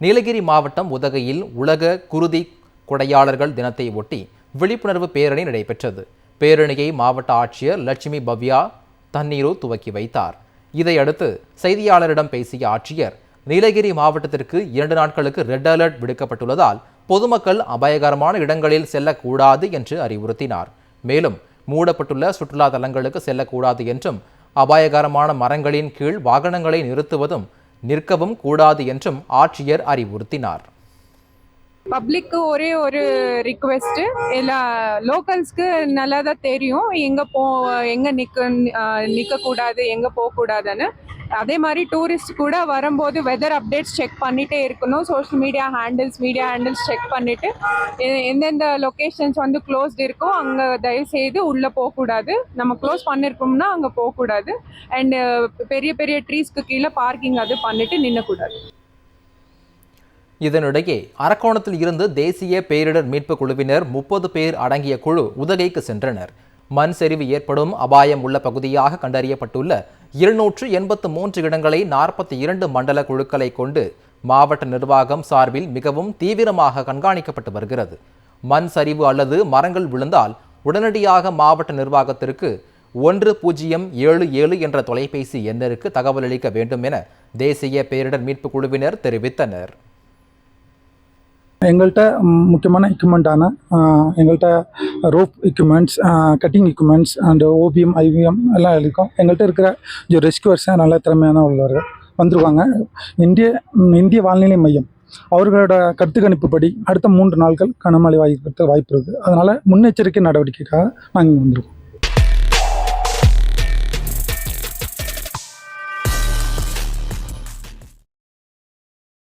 நீலகிரி மாவட்டம் உதகையில் உலக குருதி கொடையாளர்கள் தினத்தை ஒட்டி விழிப்புணர்வு பேரணி நடைபெற்றது. பேரணியை மாவட்ட ஆட்சியர் லட்சுமி பவ்யா தண்ணீரு துவக்கி வைத்தார். இதையடுத்து செய்தியாளரிடம் பேசிய ஆட்சியர், நீலகிரி மாவட்டத்திற்கு 2 நாட்களுக்கு ரெட் அலர்ட் விடுக்கப்பட்டுள்ளதால் பொதுமக்கள் அபாயகரமான இடங்களில் செல்லக்கூடாது என்று அறிவுறுத்தினார். மேலும் மூடப்பட்டுள்ள சுற்றுலா தலங்களுக்கு செல்லக்கூடாது என்றும், அபாயகரமான மரங்களின் கீழ் வாகனங்களை நிற்கவும் கூடாது என்றும் ஆட்சியர் அறிவுறுத்தினார். பப்ளிக்கு ஒரே ஒரு ரிக்வெஸ்ட், எல்லா லோக்கல்ஸ்க்கு நல்லா தான் தெரியும் எங்க நிற்க கூடாது, எங்க போகக்கூடாதுன்னு. அதே மாதிரி டூரிஸ்ட் கூட வரும்போது வெதர் அப்டேட்ஸ் செக் பண்ணிட்டே இருக்கணும். சோஷியல் மீடியா ஹேண்டில்ஸ் செக் பண்ணிட்டு எந்தெந்த லொக்கேஷன்ஸ் க்ளோஸ்ட் இருக்கோ அங்கே தயவுசெய்து உள்ளே போகக்கூடாது. நம்ம க்ளோஸ் பண்ணியிருக்கோம்னா அங்கே போகக்கூடாது. அண்டு பெரிய பெரிய ட்ரீஸ்க்கு கீழே பார்க்கிங் அது பண்ணிட்டு நின்னக்கூடாது. இதனிடையே அரக்கோணத்தில் இருந்து தேசிய பேரிடர் மீட்பு குழுவினர் 30 பேர் அடங்கிய குழு உதகைக்கு சென்றனர். மண் சரிவு ஏற்படும் அபாயம் உள்ள பகுதியாக கண்டறியப்பட்டுள்ள 283 இடங்களை 42 மண்டல குழுக்களை கொண்டு மாவட்ட நிர்வாகம் சார்பில் மிகவும் தீவிரமாக கண்காணிக்கப்பட்டு வருகிறது. மண் சரிவு அல்லது மரங்கள் விழுந்தால் உடனடியாக மாவட்ட நிர்வாகத்திற்கு 1077 என்ற தொலைபேசி எண்ணிற்கு தகவல் அளிக்க வேண்டும் என தேசிய பேரிடர் மீட்பு குழுவினர் தெரிவித்தனர். எங்கள்கிட்ட முக்கியமான எக்யூப்மெண்ட்டான எங்கள்கிட்ட rope equipments, cutting equipments and OPM, IVM எல்லாம் இருக்கும். எங்கள்கிட்ட இருக்கிற ரெஸ்கியூவர்ஸை நல்ல திறமையான உள்ளவர்கள் வந்துருவாங்க. இந்திய வானிலை மையம் அவர்களோட கருத்து கணிப்புப்படி அடுத்த 3 நாட்கள் கனமழை வாய்ப்பு இருக்குது. அதனால் முன்னெச்சரிக்கை நடவடிக்கைக்காக நாங்கள் வந்திருக்கோம்.